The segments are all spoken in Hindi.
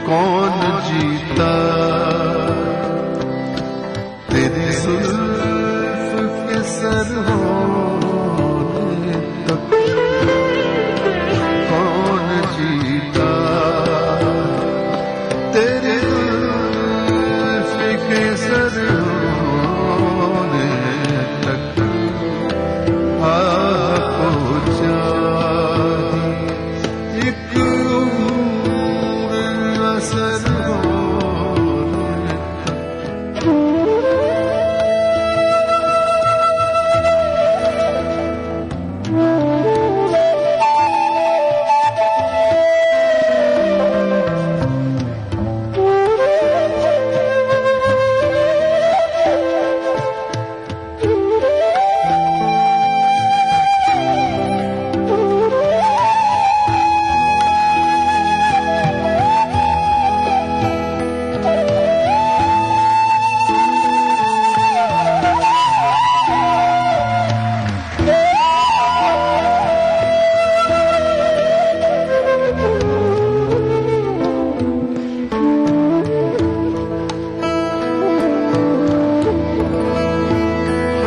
कौन जीता तेरी जुल्फ के सर होने तक, कौन जीता तेरी जुल्फ के सर होने तक। आपको चाहिए एक असर होने तक।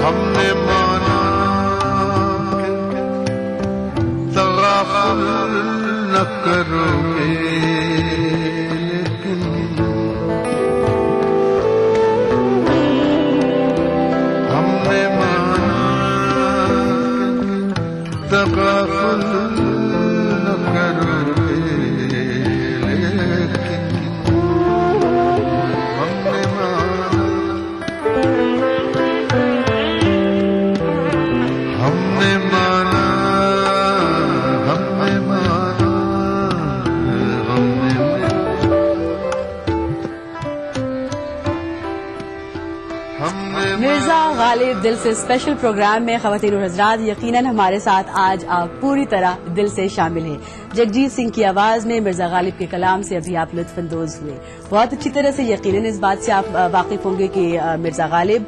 हमने माना तग़ाफ़ुल न करोगे, लेकिन हमने माना तग़ाफ़ुल न करोगे, लेकिन हमने माना हमने माना हमने माना हमने हमने मिर्जा गालिब दिल से स्पेशल प्रोग्राम में ख़वातीन और हज़रात यकीनन हमारे साथ आज आप पूरी तरह दिल से शामिल हैं। जगजीत सिंह की आवाज में मिर्जा गालिब के कलाम से अभी आप लुत्फानंदोज हुए। बहुत अच्छी तरह से यकीनन इस बात से आप वाकिफ होंगे कि मिर्जा गालिब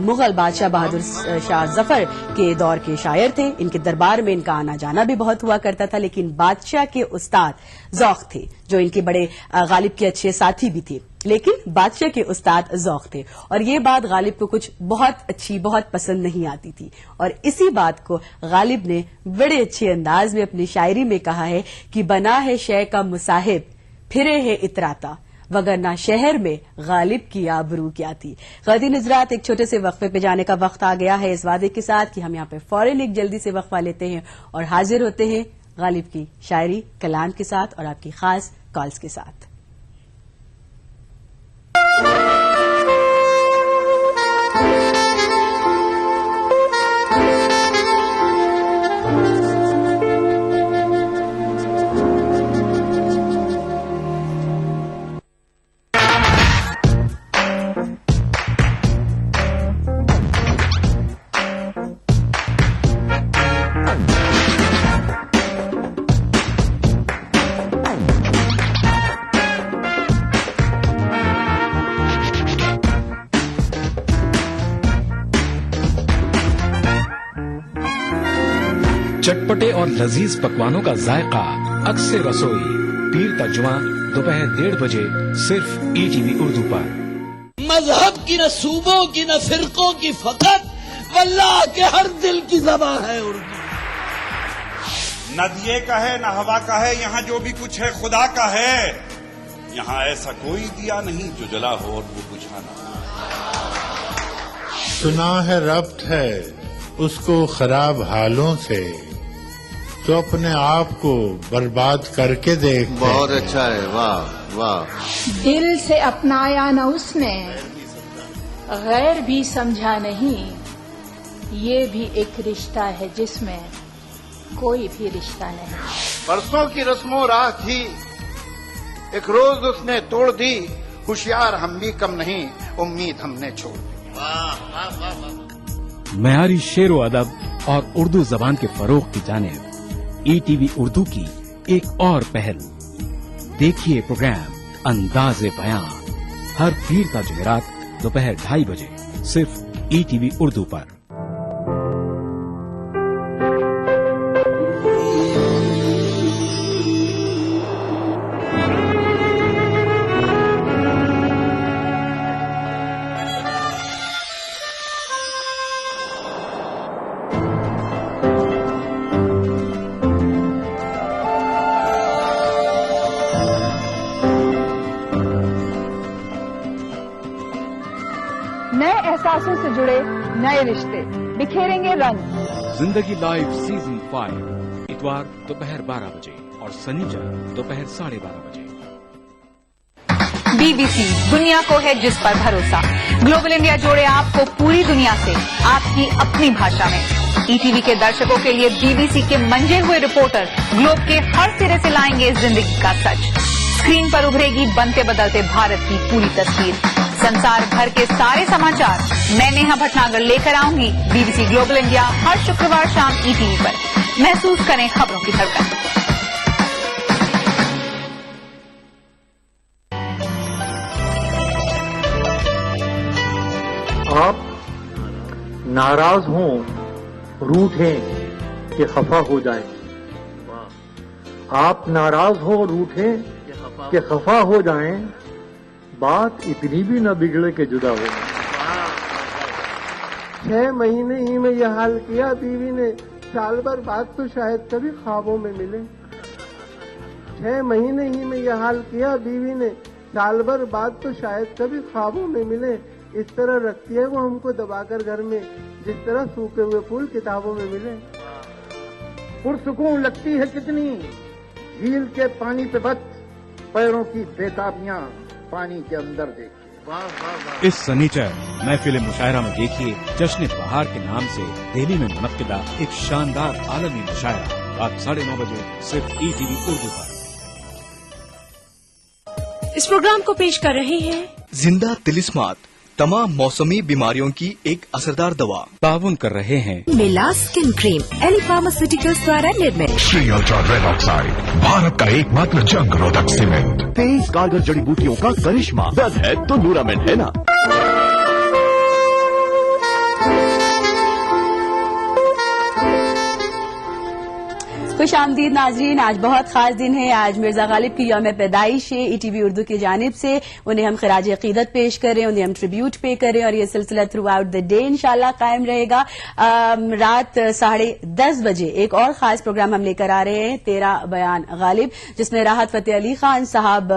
मुगल बादशाह बहादुर शाह जफर के दौर के शायर थे। इनके दरबार में इनका आना जाना भी बहुत हुआ करता था, लेकिन बादशाह के उस्ताद ज़ौक़ थे, जो इनके बड़े गालिब के अच्छे साथी भी थे, लेकिन बादशाह के उस्ताद ज़ौक़ थे। और ये बात गालिब को कुछ बहुत अच्छी, बहुत पसंद नहीं आती थी, और इसी बात को गालिब ने बड़े अच्छे अंदाज में अपनी शायरी में कहा है कि बना है शय का मुसाहिब फिरे है इतराता, वगरना शहर में गालिब की आबरू क्या थी। ख़वातीन हज़रात, एक छोटे से वक्फे पे जाने का वक्त आ गया है, इस वादे के साथ कि हम यहाँ पे फौरन एक जल्दी से वक्फा लेते हैं और हाजिर होते हैं गालिब की शायरी कलाम के साथ और आपकी खास कॉल्स के साथ। चटपटे और लजीज पकवानों का जायका अक्सर रसोई, पीर का जुमा दोपहर 1:30 बजे सिर्फ ईटीवी उर्दू पर। मजहब की न सूबों की न फिरकों की फकत, वल्लाह के हर दिल की ज़बान है उर्दू। न दिए का है न हवा का है, यहाँ जो भी कुछ है खुदा का है। यहाँ ऐसा कोई दिया नहीं जो जला हो और वो बुझाना। सुना है रब्त है उसको खराब हालों से, तो अपने आप को बर्बाद करके देख। बहुत अच्छा है, वाह वाह। दिल से अपनाया न उसने, गैर भी समझा नहीं, ये भी एक रिश्ता है जिसमें कोई भी रिश्ता नहीं। बरसों की रस्मों राह थी, एक रोज उसने तोड़ दी, होशियार हम भी कम नहीं, उम्मीद हमने छोड़ दी। मयारी शेरो अदब और उर्दू जबान के फरोग की जानिब ईटीवी उर्दू की एक और पहल। देखिए प्रोग्राम अंदाज़े बयां हर पीर का जुमेरात दोपहर 2:30 बजे सिर्फ ईटीवी उर्दू पर। नए एहसासों से जुड़े नए रिश्ते बिखेरेंगे रंग। जिंदगी लाइव सीजन 5 इतवार दोपहर 12 बजे और शनिवार दोपहर 12:30 बजे। बीबीसी दुनिया को है जिस पर भरोसा। ग्लोबल इंडिया जोड़े आपको पूरी दुनिया से आपकी अपनी भाषा में। ईटीवी के दर्शकों के लिए बीबीसी के मंजे हुए रिपोर्टर ग्लोब के हर सिरे से लाएंगे जिंदगी का सच। स्क्रीन पर उभरेगी बनते बदलते भारत की पूरी तस्वीर। संसार भर के सारे समाचार मैं नेहा भटनागर लेकर आऊंगी बीबीसी ग्लोबल इंडिया हर शुक्रवार शाम ईटीवी पर। महसूस करें खबरों की धड़कन। आप नाराज हों, रूठें कि खफा हो जाएं। आप नाराज हो, रूठें कि खफा हो जाएं, बात इतनी भी न बिगड़े के जुदा हो। 6 महीने ही में यह हाल किया बीवी ने, साल भर बाद तो शायद कभी ख्वाबों में मिले। 6 महीने ही में यह हाल किया बीवी ने, साल भर बाद तो शायद कभी ख्वाबों में मिले। इस तरह रखती है वो हमको दबाकर घर में, जिस तरह सूखे हुए फूल किताबों में मिले। पुरसुकून लगती है कितनी झील के पानी पे बच, पैरों की बेताबियां पानी के अंदर देखिए। इस शनिचर महफिल मुशायरा में देखिए जश्न बहार के नाम से दिल्ली में मुनक्किदा एक शानदार आलमी मुशायरा रात 9:30 बजे सिर्फ ईटीवी उर्दू पर। इस प्रोग्राम को पेश कर रहे हैं जिंदा तिलिस्मात, तमाम मौसमी बीमारियों की एक असरदार दवा। ताउन कर रहे हैं मिला स्किन क्रीम एली फार्मास्यूटिकल्स द्वारा निर्मित। Shri ultra red oxide, Bharat का एकमात्र जंग रोधक सीमेंट। 23 कारगर जड़ी बूटियों का करिश्मा। दर्द है तो न्यूरामेंट है ना। खुशामदीद नाजरीन, आज बहुत खास दिन है। आज मिर्जा गालिब की यौम पैदाइश है। ईटीवी उर्दू की जानिब से उन्हें हम खराज अकीदत पेश करें, उन्हें हम ट्रिब्यूट पे करें और ये सिलसिला थ्रू आउट द डे इंशाल्लाह कायम रहेगा। रात 10:30 बजे एक और खास प्रोग्राम हम लेकर आ रहे हैं, 13 बयान गालिब, जिसमें राहत फतेह अली खान साहब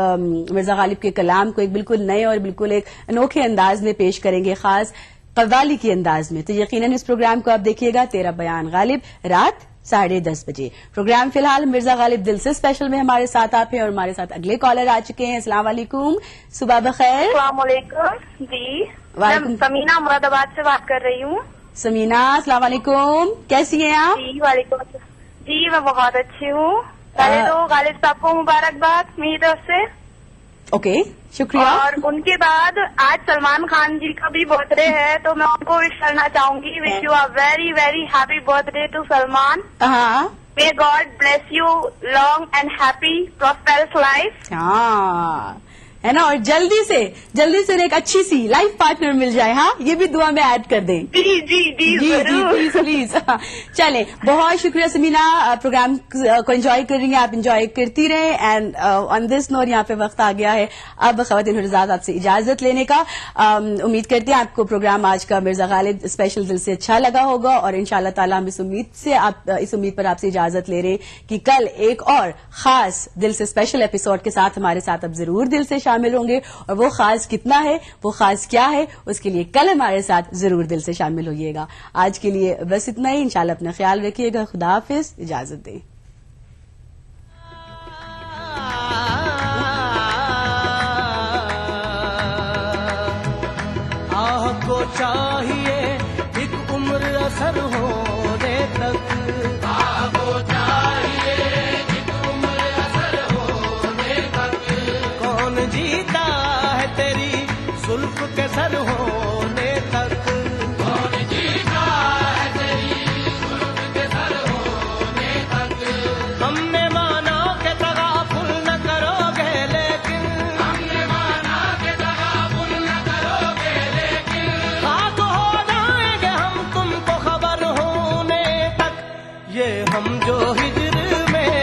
मिर्जा गालिब के कलाम को एक बिल्कुल नए और बिल्कुल एक अनोखे अंदाज में पेश करेंगे, खास कव्वाली के अंदाज में। तो यकीनन इस प्रोग्राम को आप देखिएगा, 13 बयान गालिब, रात 10:30 बजे। प्रोग्राम फिलहाल मिर्जा गालिब दिल से स्पेशल में हमारे साथ आप हैं और हमारे साथ अगले कॉलर आ चुके हैं। अस्सलाम वालेकुम, सुबह बखैर। अस्सलाम वालेकुम जी, मैं समीना मुरादाबाद से बात कर रही हूँ। समीना, अस्सलाम वालेकुम, कैसी हैं आप? जी वालेकुम जी, मैं बहुत अच्छी हूँ। पहले तो गालिब साहब को मुबारकबाद मेरी तरफ से। ओके, शुक्रिया। और उनके बाद आज सलमान खान जी का भी बर्थडे है, तो मैं उनको विश करना चाहूंगी। Wish you a very very happy birthday to Salman. May God bless you long and happy prosperous life. है ना, और जल्दी से एक अच्छी सी लाइफ पार्टनर मिल जाए। हाँ, ये भी दुआ में ऐड कर दें। जी जी जी जी जी प्लीज। चले, बहुत शुक्रिया समीना, प्रोग्राम को एंजॉय कर रही हैं आप, एंजॉय करती रहें। एंड ऑन दिस नोट यहाँ पे वक्त आ गया है अब खवातीन हुर्रियात आपसे इजाजत लेने का। उम्मीद करते हैं आपको प्रोग्राम आज का मिर्जा गालिब स्पेशल दिल से अच्छा लगा होगा, और इंशाल्लाह ताला हम इस उम्मीद पर आपसे इजाजत ले रहे हैं कि कल एक और खास दिल से स्पेशल एपिसोड के साथ हमारे साथ अब जरूर दिल से शामिल होंगे, और वो खास कितना है, वो खास क्या है, उसके लिए कल हमारे साथ जरूर दिल से शामिल होइएगा। आज के लिए बस इतना ही। इंशाल्लाह अपना ख्याल रखिएगा। खुदा हाफिज, इजाजत दें। आह को चाहिए एक उम्र असर होने तक, आह को चाहिए एक उम्र असर होने तक, कौन जीता है तेरी जुल्फ के सर होने तक, कौन जीता है तेरी जुल्फ के सर होने तक, हमने माना के तगाफुल न करोगे लेकिन, हमने माना के तगाफुल न करोगे लेकिन, खाक हो जाएंगे हम तुमको खबर होने तक, ये हम जो हिज्र में,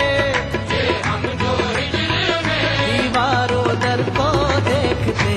ये हम जो हिज्र में दीवारों दर को देखते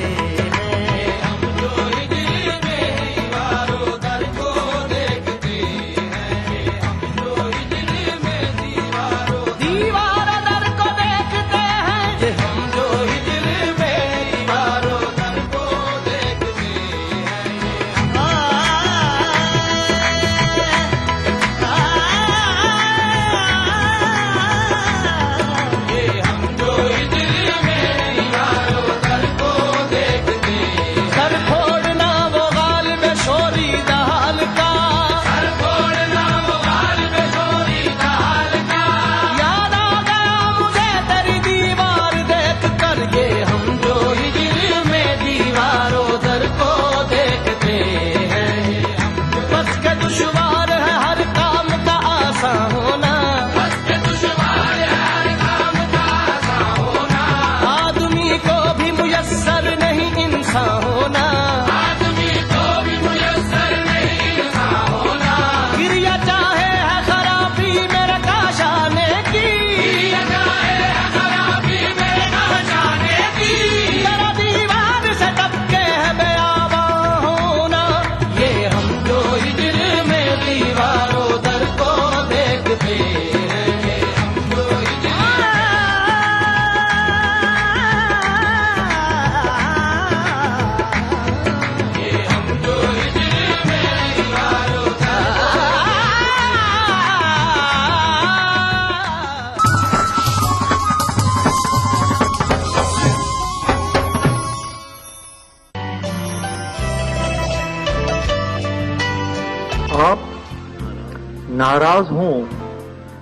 नाराज हों,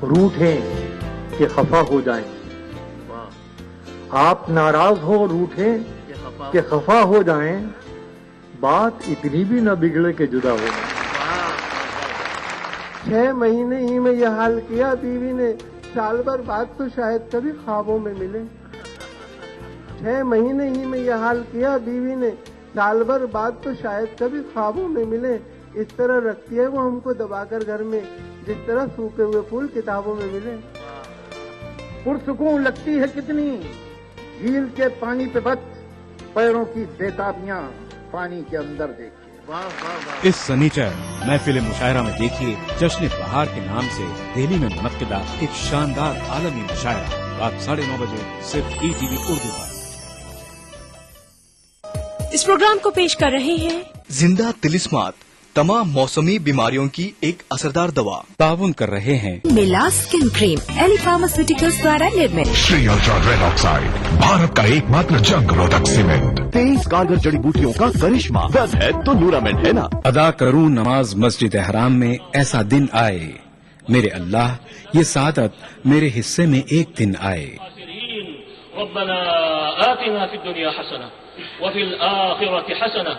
रूठें कि खफा हो जाएं। आप नाराज हो, रूठें कि खफा हो जाएं, बात इतनी भी न बिगड़े कि जुदा हो जाएं। 6 महीने ही में यह हाल किया बीवी ने, साल भर बाद तो शायद कभी ख्वाबों में मिले। 6 महीने ही में यह हाल किया बीवी ने, साल भर बाद तो शायद कभी ख्वाबों में मिले। इस तरह रखती है वो हमको दबाकर घर में, जिस तरह सूखे हुए फूल किताबों में मिले। पुरसुकून लगती है कितनी झील के पानी पे बच, पैरों की बेताबियां पानी के अंदर देखिए। इस सनीचर महफिल मुशायरा में देखिए जश्न बहार के नाम से दिल्ली में मुनक्किदा एक शानदार आलमी मुशायरा रात 9:30 बजे सिर्फ ETV उर्दू पर। इस प्रोग्राम को पेश कर रहे हैं जिंदा तिलिस्मात, तमाम मौसमी बीमारियों की एक असरदार दवा। ताउन कर रहे हैं मिला स्किन क्रीम, एली फार्मास्यूटिकल्स द्वारा निर्मित। Shri ultra red oxide, Bharat का एकमात्र जंग रोधक सीमेंट। 23 कारगर जड़ी बूटियों का करिश्मा, दर्द है तो न्यूरामेंट है ना। अदा करूं नमाज मस्जिद हराम में, ऐसा दिन आए मेरे अल्लाह, ये सादत मेरे हिस्से में एक दिन आए। रब्बना आतिना फिद दुनिया हसना व फिल आखिरति हसना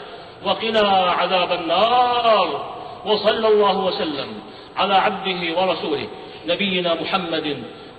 वक़िना अज़ाबन्नार व सल्लल्लाहु वसल्लम अला अब्दिही व रसूलिही नबीना मुहम्मदिन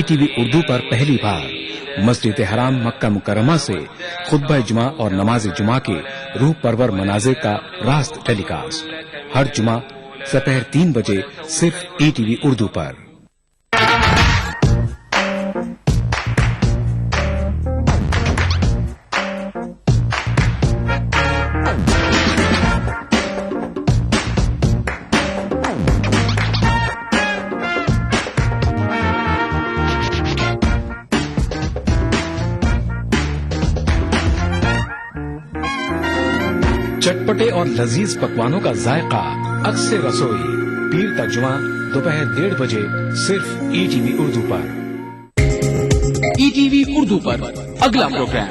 ETV उर्दू पर पहली बार मस्जिद हराम मक्का मुकर्रमा से खुतबा जुमा और नमाज जुमा के रूह परवर मनाजिर का रास्त टेलीकास्ट हर जुमा दोपहर 3 बजे सिर्फ ETV उर्दू पर. चटपटे और लजीज पकवानों का जायका अक्सर रसोई पीर का जुमा दोपहर 1:30 बजे सिर्फ ETV उर्दू पर. ETV उर्दू पर अगला प्रोग्राम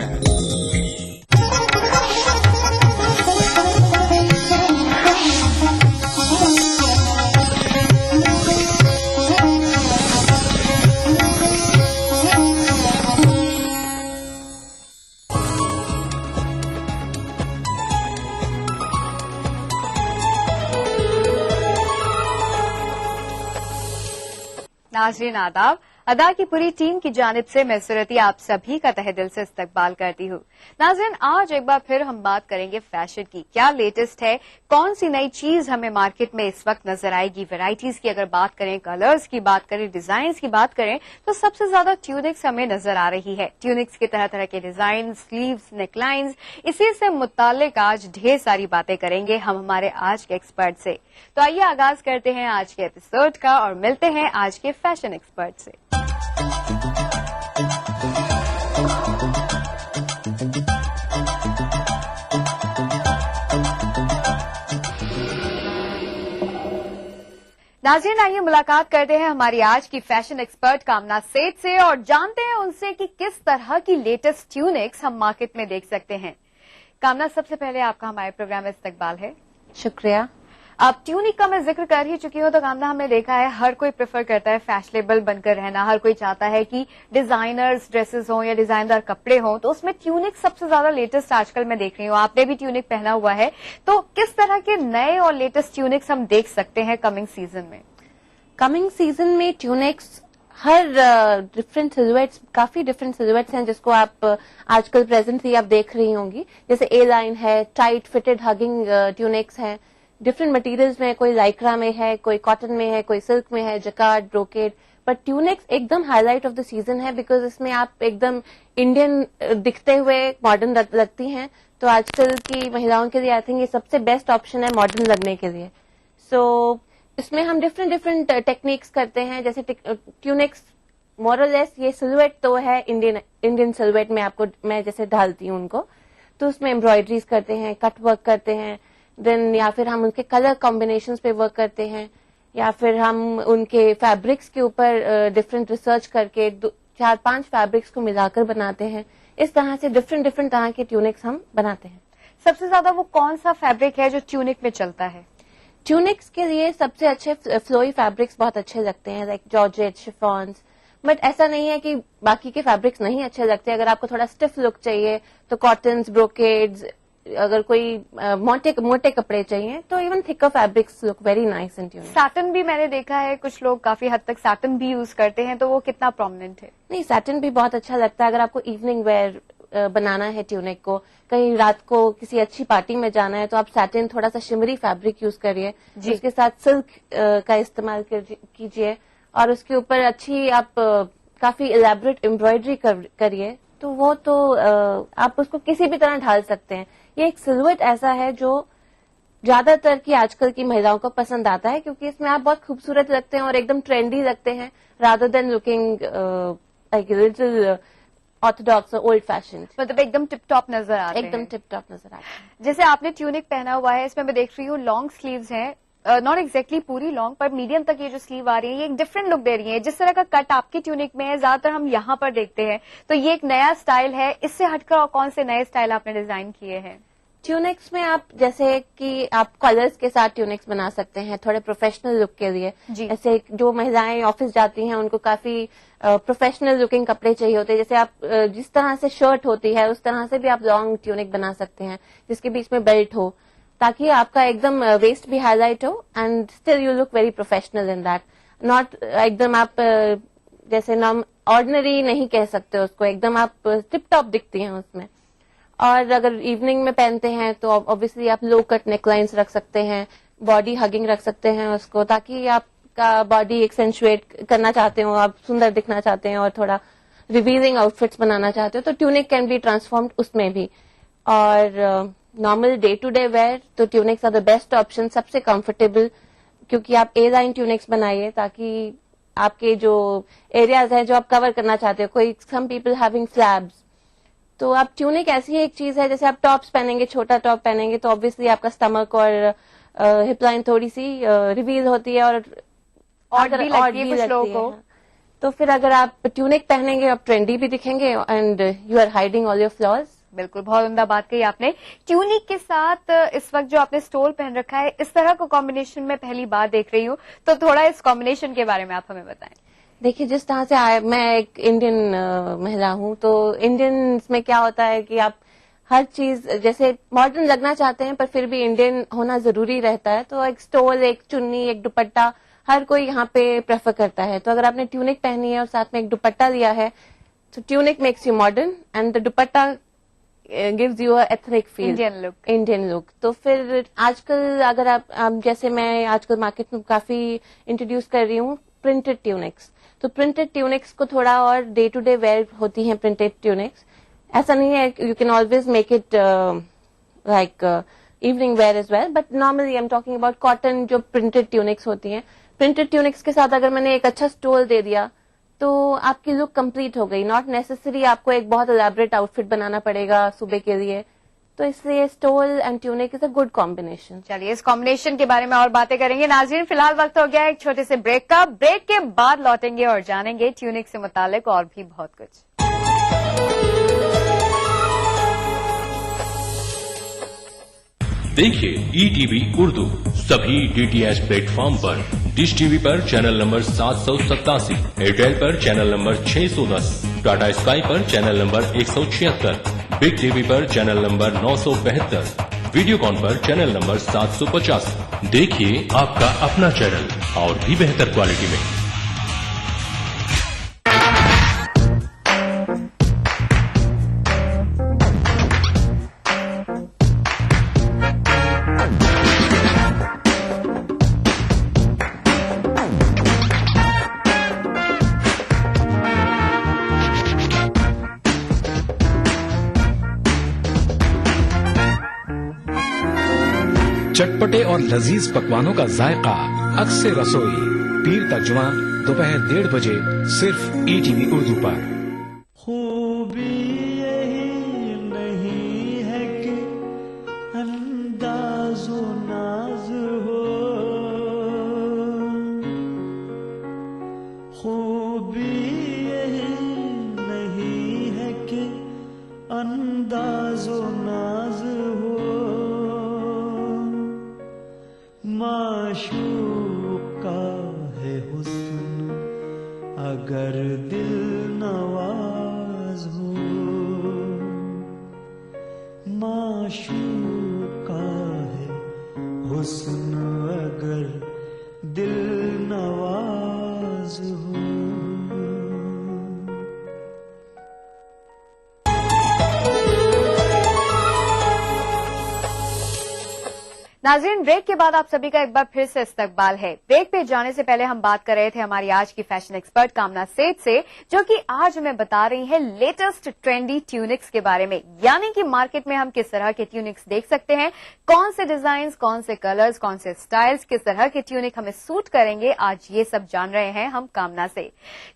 नाज़रीन आदाब. अदा की पूरी टीम की जानिब से मैं सूरती आप सभी का तहे दिल से इस्तकबाल करती हूँ. नाज़रीन आज एक बार फिर हम बात करेंगे फैशन की. क्या लेटेस्ट है, कौन सी नई चीज हमें मार्केट में इस वक्त नजर आएगी. वैरायटीज की अगर बात करें, कलर्स की बात करें, डिजाइन की बात करें तो सबसे ज्यादा ट्यूनिक्स हमें नजर आ रही है. ट्यूनिक्स के तरह तरह के डिजाइन, स्लीव्स, नेकलाइंस, इसी से मुताल्लिक आज ढेर सारी बातें करेंगे हम हमारे आज के एक्सपर्ट से. तो आइए आगाज करते हैं आज के एपिसोड का और मिलते हैं आज के फैशन एक्सपर्ट से. नाज़रीन आइए मुलाकात करते हैं हमारी आज की फैशन एक्सपर्ट कामना सेठ से और जानते हैं उनसे कि किस तरह की लेटेस्ट ट्यूनिक्स हम मार्केट में देख सकते हैं. कामना, सबसे पहले आपका हमारे प्रोग्राम में इस्तकबाल है. शुक्रिया. अब ट्यूनिक का मैं जिक्र कर ही चुकी हूं तो कामना, हमने देखा है हर कोई प्रेफर करता है फैशनेबल बनकर रहना. हर कोई चाहता है कि डिजाइनर्स ड्रेसेस हों या डिजाइनदार कपड़े हों, तो उसमें ट्यूनिक सबसे ज्यादा लेटेस्ट आजकल मैं देख रही हूं. आपने भी ट्यूनिक पहना हुआ है, तो किस तरह के नए और लेटेस्ट ट्यूनिक्स हम देख सकते हैं कमिंग सीजन में? कमिंग सीजन में ट्यूनिक्स हर डिफरेंट सिलुएट्स, काफी डिफरेंट सिलुएट्स हैं जिसको आप आजकल प्रेजेंटली आप देख रही होंगी. जैसे ए लाइन है, टाइट फिटेड हगिंग ट्यूनिक्स हैं, डिफरेंट मटेरियल्स में, कोई लाइक्रा में है, कोई कॉटन में है, कोई सिल्क में है, जकार्ड, ब्रोकेड. पर ट्यूनिक्स एकदम हाईलाइट ऑफ द सीजन है बिकॉज इसमें आप एकदम इंडियन दिखते हुए मॉडर्न लगती हैं. तो आजकल की महिलाओं के लिए आई थिंक ये सबसे बेस्ट ऑप्शन है मॉडर्न लगने के लिए. सो इसमें हम डिफरेंट टेक्निक्स करते हैं. जैसे ट्यूनिक्स मोरलेस ये सिलुएट तो है इंडियन सिलुएट में आपको मैं जैसे ढालती हूँ उनको, तो उसमें एम्ब्रॉयडरीज करते हैं, कट वर्क करते हैं, देन या फिर हम उनके कलर कॉम्बिनेशंस पे वर्क करते हैं, या फिर हम उनके फैब्रिक्स के ऊपर डिफरेंट रिसर्च करके 4-5 फैब्रिक्स को मिलाकर बनाते हैं. इस तरह से डिफरेंट तरह के ट्यूनिक्स हम बनाते हैं. सबसे ज्यादा वो कौन सा फैब्रिक है जो ट्यूनिक में चलता है? ट्यूनिक्स के लिए सबसे अच्छे फ्लोई फैब्रिक्स बहुत अच्छे लगते हैं, लाइक जॉर्जेट, शिफॉन्स. बट ऐसा नहीं है कि बाकी के फैब्रिक्स नहीं अच्छे लगते. अगर आपको थोड़ा स्टिफ लुक चाहिए तो कॉटन्स, ब्रोकेड्स, अगर कोई मोटे कपड़े चाहिए तो even thicker fabrics look very nice इन ट्यूनिक. सैटिन भी मैंने देखा है, कुछ लोग काफी हद तक सैटिन भी यूज करते हैं, तो वो कितना प्रोमिनेंट है? नहीं, सैटिन भी बहुत अच्छा लगता है. अगर आपको इवनिंग वेयर बनाना है ट्यूनिक को, कहीं रात को किसी अच्छी पार्टी में जाना है, तो आप सैटिन थोड़ा सा शिमरी फैब्रिक यूज करिए, उसके साथ सिल्क का इस्तेमाल कीजिए और उसके ऊपर अच्छी आप काफी इलेबोरेट एम्ब्रॉयडरी करिए, तो वो तो आप उसको किसी भी तरह ढाल सकते हैं. ये एक सिलुएट ऐसा है जो ज्यादातर की आजकल की महिलाओं को पसंद आता है क्योंकि इसमें आप बहुत खूबसूरत लगते हैं और एकदम ट्रेंडी लगते हैं, rather than looking like little Orthodox और ओल्ड फैशन. मतलब एकदम टिप टॉप नजर आ रहे हैं. एकदम टिप टॉप नजर आ रहे हैं. जैसे आपने ट्यूनिक पहना हुआ है, इसमें मैं देख रही हूँ लॉन्ग स्लीव्स हैं, नॉट एग्जैक्टली पूरी लॉन्ग पर मीडियम तक ये जो स्लीव आ रही है ये एक डिफरेंट लुक दे रही है। जिस तरह का कट आपकी ट्यूनिक में है ज्यादातर हम यहाँ पर देखते हैं, तो ये एक नया स्टाइल है। इससे हटकर और कौन से नए स्टाइल आपने डिजाइन किए हैं? ट्यूनिक्स में आप जैसे कि आप कलर्स के साथ ट्यूनिक्स बना सकते हैं थोड़े प्रोफेशनल लुक के लिए। जैसे जो महिलाएं ऑफिस जाती हैं उनको काफी प्रोफेशनल लुकिंग कपड़े चाहिए होते हैं। जैसे आप जिस तरह से शर्ट होती है उस तरह से भी आप लॉन्ग ट्यूनिक बना सकते हैं जिसके बीच में बेल्ट हो, ताकि आपका एकदम वेस्ट भी हाईलाइट हो and still you look very professional in that. Not एकदम आप जैसे नॉर्म ऑर्डिनरी नहीं कह सकते उसको, एकदम आप टिप टॉप दिखती हैं उसमें। और अगर इवनिंग में पहनते हैं तो ऑब्वियसली आप लो कट नेकलाइंस रख सकते हैं, बॉडी हगिंग रख सकते हैं उसको, ताकि आपका बॉडी एक्सेंचुएट करना चाहते हो, आप सुंदर दिखना चाहते हैं और थोड़ा रिवीलिंग आउटफिट्स बनाना चाहते हो तो ट्यूनिक कैन बी ट्रांसफॉर्म्ड उसमें भी। और normal day to day wear तो tunics are the best option, सबसे कंफर्टेबल, क्योंकि आप ए लाइन ट्यूनिक्स बनाइए ताकि आपके जो एरियाज हैं जो आप कवर करना चाहते हो, कोई सम पीपल हैविंग फ्लैब्स, तो आप ट्यूनिक ऐसी एक चीज है जैसे आप टॉप्स पहनेंगे, छोटा टॉप पहनेंगे तो ऑब्वियसली आपका स्टमक और हिप लाइन थोड़ी सी रिवील होती है और भी लगती है कुछ लोगों को। तो फिर अगर आप ट्यूनिक पहनेंगे आप ट्रेंडी भी दिखेंगे and you are hiding all your flaws. बिल्कुल, बहुत उम्दा बात कही आपने। ट्यूनिक के साथ इस वक्त जो आपने स्टोल पहन रखा है इस तरह का कॉम्बिनेशन में पहली बार देख रही हूँ, तो थोड़ा इस कॉम्बिनेशन के बारे में आप हमें बताएं। देखिए, जिस तरह से मैं एक इंडियन महिला हूँ तो इंडियन में क्या होता है कि आप हर चीज जैसे मॉडर्न लगना चाहते हैं पर फिर भी इंडियन होना जरूरी रहता है। तो एक स्टोल, एक चुन्नी, एक दुपट्टा हर कोई यहाँ पे प्रेफर करता है। तो अगर आपने ट्यूनिक पहनी है और साथ में एक दुपट्टा लिया है तो tunic makes you modern and the dupatta gives you ethnic feel, Indian look. तो फिर आजकल अगर आप जैसे मैं आजकल मार्केट में काफी इंट्रोड्यूस कर रही हूँ प्रिंटेड ट्यूनिक्स, तो प्रिंटेड ट्यूनिक्स को थोड़ा और डे टू डे वेयर होती हैं प्रिंटेड ट्यूनिक्स। ऐसा नहीं है, you can always make it like evening wear as well, but normally I am talking about cotton जो प्रिंटेड ट्यूनिक्स होती हैं। प्रिंटेड ट्यूनिक्स के साथ अगर मैंने एक अच्छा स्टोल दे दिया तो आपकी लुक कंप्लीट हो गई। नॉट नेसेसरी आपको एक बहुत एलैबोरेट आउटफिट बनाना पड़ेगा सुबह के लिए, तो इसलिए stole and tunic is a good combination. चलिए इस कॉम्बिनेशन के बारे में और बातें करेंगे। नाज़रीन, फिलहाल वक्त हो गया एक छोटे से ब्रेक का। ब्रेक के बाद लौटेंगे और जानेंगे ट्यूनिक से मुतालिक और भी बहुत कुछ। देखिए ETV उर्दू सभी DTH प्लेटफॉर्म पर, डिश टीवी पर चैनल नंबर 787, एयरटेल पर चैनल नंबर 610, टाटा स्काई पर चैनल नंबर 176, बिग टीवी पर चैनल नंबर 972, वीडियोकॉन पर चैनल नंबर 750। देखिए आपका अपना चैनल और भी बेहतर क्वालिटी में। चटपटे और लजीज पकवानों का जायका अक्सर रसोई, पीर का जुमा दोपहर 1:30 बजे सिर्फ ETV उर्दू पर। खूबी यही नहीं है कि अंदाज़ो नाज हो, खूबी यही नहीं है कि अंदाज़ो नाज हो, माशूक का है हुस्न अगर दिल नवाज हो, माशूक का है हुस्न अगर दिल नवाज हो। नाज़रीन, ब्रेक के बाद आप सभी का एक बार फिर से इस्तकबाल है। ब्रेक पे जाने से पहले हम बात कर रहे थे हमारी आज की फैशन एक्सपर्ट कामना सेठ से, जो कि आज हमें बता रही है लेटेस्ट ट्रेंडी ट्यूनिक्स के बारे में, यानी कि मार्केट में हम किस तरह के ट्यूनिक्स देख सकते हैं, कौन से डिजाइन, कौन से कलर्स, कौन से स्टाइल्स, किस तरह के ट्यूनिक हमें सूट करेंगे। आज ये सब जान रहे हैं हम कामना से।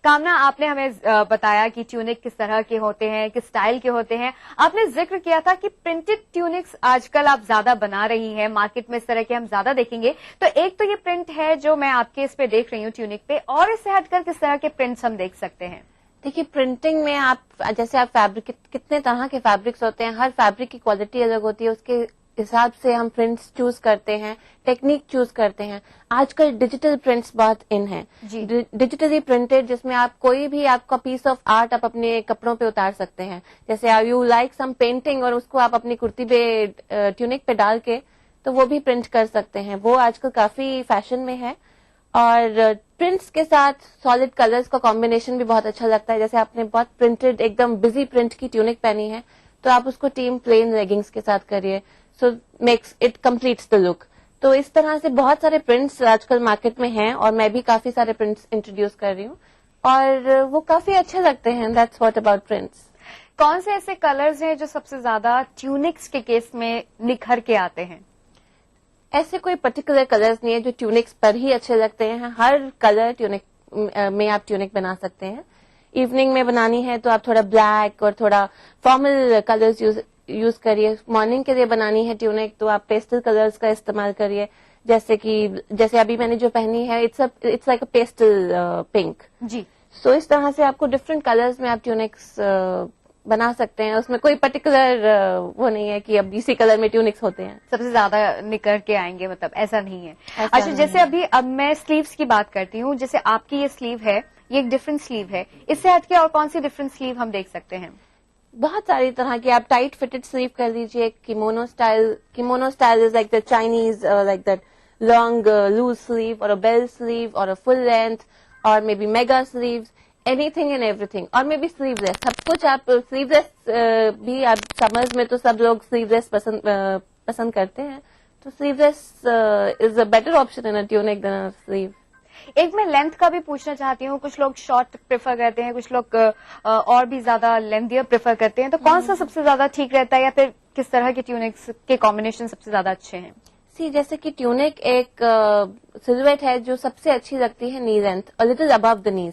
कामना, आपने हमें बताया कि ट्यूनिक किस तरह के होते हैं, किस स्टाइल के होते हैं। आपने जिक्र किया था कि प्रिंटेड ट्यूनिक्स आजकल आप ज्यादा बना रही हैं, मार्केट मार्केट में इस तरह के हम ज्यादा देखेंगे। तो एक तो ये प्रिंट है जो मैं आपके इस पे देख रही हूँ ट्यूनिक पे, और इससे हटकर किस तरह के प्रिंट्स हम देख सकते हैं? देखिए, प्रिंटिंग में आप जैसे आप फैब्रिक, कितने तरह के फैब्रिक्स होते हैं, हर फैब्रिक की क्वालिटी अलग होती है, उसके हिसाब से हम प्रिंट्स चूज करते हैं, टेक्निक चूज करते हैं। आजकल डिजिटल प्रिंट्स बहुत इन है, डिजिटली प्रिंटेड, जिसमें आप कोई भी आपका पीस ऑफ आर्ट आप अपने कपड़ों पे उतार सकते हैं। जैसे यू लाइक सम पेंटिंग और उसको आप अपनी कुर्ती पे ट्यूनिक पे डाल के तो वो भी प्रिंट कर सकते हैं। वो आजकल काफी फैशन में है। और प्रिंट्स के साथ सॉलिड कलर्स का कॉम्बिनेशन भी बहुत अच्छा लगता है। जैसे आपने बहुत प्रिंटेड एकदम बिजी प्रिंट की ट्यूनिक पहनी है तो आप उसको टीम प्लेन लेगिंग्स के साथ करिए, so makes it completes the look. तो इस तरह से बहुत सारे प्रिंट्स आजकल मार्केट में हैं और मैं भी काफी सारे प्रिंट्स इंट्रोड्यूस कर रही हूँ और वो काफी अच्छे लगते हैं। That's what about prints. कौन से ऐसे कलर्स हैं जो सबसे ज्यादा ट्यूनिक्स के केस में निखर के आते हैं? ऐसे कोई पर्टिकुलर कलर्स नहीं है जो ट्यूनिक्स पर ही अच्छे लगते हैं। हर कलर ट्यूनिक में आप ट्यूनिक बना सकते हैं। इवनिंग में बनानी है तो आप थोड़ा ब्लैक और थोड़ा फॉर्मल कलर्स यूज करिए। मॉर्निंग के लिए बनानी है ट्यूनिक तो आप पेस्टल कलर्स का इस्तेमाल करिए। जैसे अभी मैंने जो पहनी है it's like a pastel pink जी। सो इस तरह से आपको डिफरेंट कलर्स में आप ट्यूनिक्स बना सकते हैं। उसमें कोई पर्टिकुलर वो नहीं है कि अब इसी कलर में ट्यूनिक्स होते हैं सबसे ज्यादा निकल के आएंगे, मतलब ऐसा नहीं है। अच्छा, जैसे अब मैं स्लीव्स की बात करती हूँ, जैसे आपकी ये स्लीव है, ये एक डिफरेंट स्लीव है, इससे हटके और कौन सी डिफरेंट स्लीव हम देख सकते हैं? बहुत सारी तरह की। आप टाइट फिटेड स्लीव कर लीजिए, kimono style is like the Chinese, like that long loose sleeve और अ बेल स्लीव और अ फुल लेंथ और maybe mega sleeves, anything and everything. और मे बी स्लीवलेस, सब कुछ। आप स्लीवलेस भी आप समर्स में तो सब लोग स्लीवलेस पसंद करते हैं, तो sleeveless is a better option in a tunic than a sleeve. एक मैं लेंथ का भी पूछना चाहती हूँ। कुछ लोग शॉर्ट प्रेफर करते हैं, कुछ लोग और भी ज्यादा लेंथियर प्रेफर करते हैं, तो कौन सा सबसे ज्यादा ठीक रहता है या फिर किस तरह के ट्यूनिक्स के कॉम्बिनेशन सबसे ज्यादा अच्छे हैं? जैसे कि ट्यूनिक एक सिलुएट है जो सबसे अच्छी लगती है नी length, a little above the knees.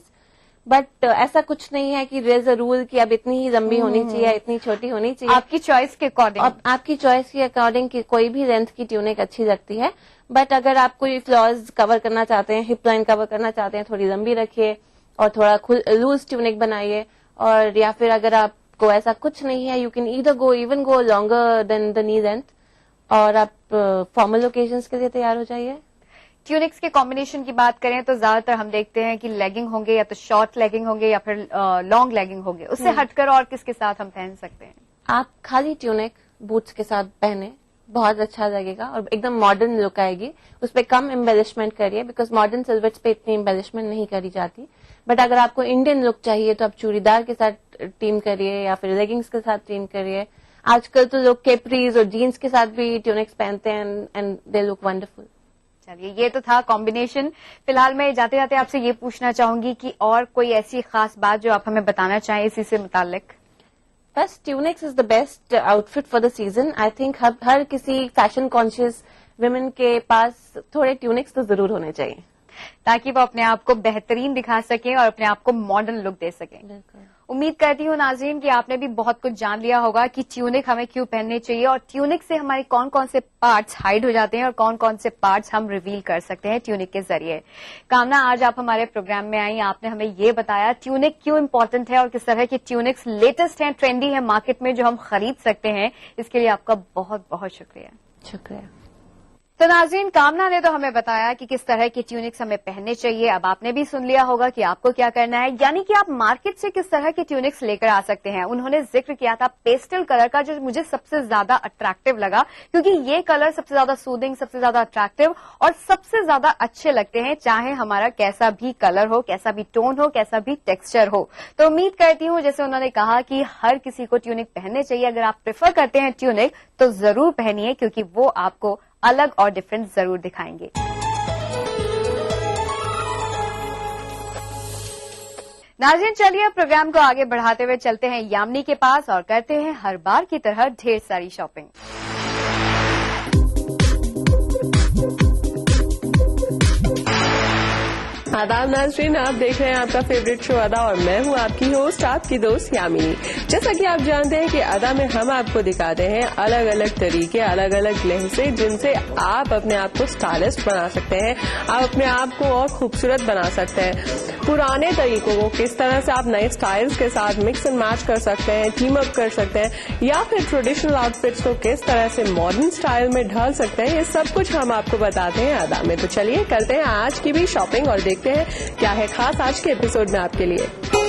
But ऐसा कुछ नहीं है कि देयर इज अ रूल कि अब इतनी ही लंबी होनी चाहिए, इतनी छोटी होनी चाहिए। आपकी चॉइस के अकॉर्डिंग, आपकी चॉइस के अकॉर्डिंग की कोई भी लेंथ की ट्यूनिक अच्छी लगती है। बट अगर आप कोई फ्लॉज कवर करना चाहते हैं, हिप लाइन कवर करना चाहते हैं, थोड़ी लंबी रखिए और थोड़ा लूज ट्यूनिक बनाइए। और या फिर अगर आपको ऐसा कुछ नहीं है, you can either go longer than the knee length और आप फॉर्मल ओकेजन्स के लिए तैयार हो जाइए। ट्यूनिक्स के कॉम्बिनेशन की बात करें तो ज्यादातर हम देखते हैं कि लेगिंग होंगे, या तो शॉर्ट लेगिंग होंगे या फिर लॉन्ग लेगिंग होंगे। उससे हटकर और किसके साथ हम पहन सकते हैं? आप खाली ट्यूनिक बूट्स के साथ पहने, बहुत अच्छा लगेगा और एकदम मॉडर्न लुक आएगी। उस पर कम एम्बेलिशमेंट करिए, बिकॉज मॉडर्न सिल्वेट्स पे इतनी एम्बेलिशमेंट नहीं करी जाती। बट अगर आपको इंडियन लुक चाहिए तो आप चूड़ीदार के साथ टीम करिए या फिर लेगिंग्स के साथ टीम करिए। आजकल तो लोग कैप्रीज और जीन्स के साथ भी ट्यूनिक्स पहनते हैं एंड दे लुक वंडरफुल। चलिए, ये तो था कॉम्बिनेशन। फिलहाल मैं जाते जाते आपसे ये पूछना चाहूंगी कि और कोई ऐसी खास बात जो आप हमें बताना चाहें इसी से मुतालिक? बस tunics is the best outfit for the season. I think हर किसी फैशन कॉन्शियस विमेन के पास थोड़े ट्यूनिक्स तो जरूर होने चाहिए, ताकि वो अपने आप को बेहतरीन दिखा सकें और अपने आप को मॉडर्न लुक दे सकें। उम्मीद करती हूँ नाज़रीन कि आपने भी बहुत कुछ जान लिया होगा कि ट्यूनिक हमें क्यों पहनने चाहिए और ट्यूनिक से हमारे कौन कौन से पार्ट्स हाइड हो जाते हैं और कौन कौन से पार्ट्स हम रिवील कर सकते हैं ट्यूनिक के जरिए। कामना, आज आप हमारे प्रोग्राम में आई, आपने हमें ये बताया ट्यूनिक क्यों इम्पोर्टेंट है और किस तरह के ट्यूनिक्स लेटेस्ट हैं, ट्रेंडी है मार्केट में जो हम खरीद सकते हैं। इसके लिए आपका बहुत बहुत शुक्रिया। शुक्रिया। तो नाज़रीन, कामना ने तो हमें बताया कि किस तरह की ट्यूनिक्स हमें पहनने चाहिए। अब आपने भी सुन लिया होगा कि आपको क्या करना है, यानी कि आप मार्केट से किस तरह की ट्यूनिक्स लेकर आ सकते हैं। उन्होंने जिक्र किया था पेस्टल कलर का, जो मुझे सबसे ज्यादा अट्रैक्टिव लगा, क्योंकि ये कलर सबसे ज्यादा सूदिंग, सबसे ज्यादा अट्रैक्टिव और सबसे ज्यादा अच्छे लगते हैं, चाहे हमारा कैसा भी कलर हो, कैसा भी टोन हो, कैसा भी टेक्सचर हो। तो उम्मीद करती हूँ, जैसे उन्होंने कहा कि हर किसी को ट्यूनिक पहनने चाहिए। अगर आप प्रेफर करते हैं ट्यूनिक तो जरूर पहनिए, क्योंकि वो आपको अलग और डिफरेंट जरूर दिखाएंगे। नाज़रीन, चलिए प्रोग्राम को आगे बढ़ाते हुए चलते हैं यामिनी के पास और करते हैं हर बार की तरह ढेर सारी शॉपिंग। आदाब नाज़रीन, आप देख रहे हैं आपका फेवरेट शो अदा और मैं हूं आपकी होस्ट, आपकी दोस्त यामिनी। जैसा कि आप जानते हैं कि अदा में हम आपको दिखाते हैं अलग अलग तरीके, अलग अलग लहजे जिनसे आप अपने आप को स्टाइलिस्ट बना सकते हैं, आप अपने आप को और खूबसूरत बना सकते हैं। पुराने तरीकों को किस तरह से आप नए स्टाइल्स के साथ मिक्स एंड मैच कर सकते हैं, टीम अप कर सकते हैं, या फिर ट्रेडिशनल आउटफिट्स को किस तरह से मॉडर्न स्टाइल में ढाल सकते हैं, ये सब कुछ हम आपको बताते हैं अदा में। तो चलिए करते हैं आज की भी शॉपिंग और देखते हैं क्या है खास आज के एपिसोड में आपके लिए।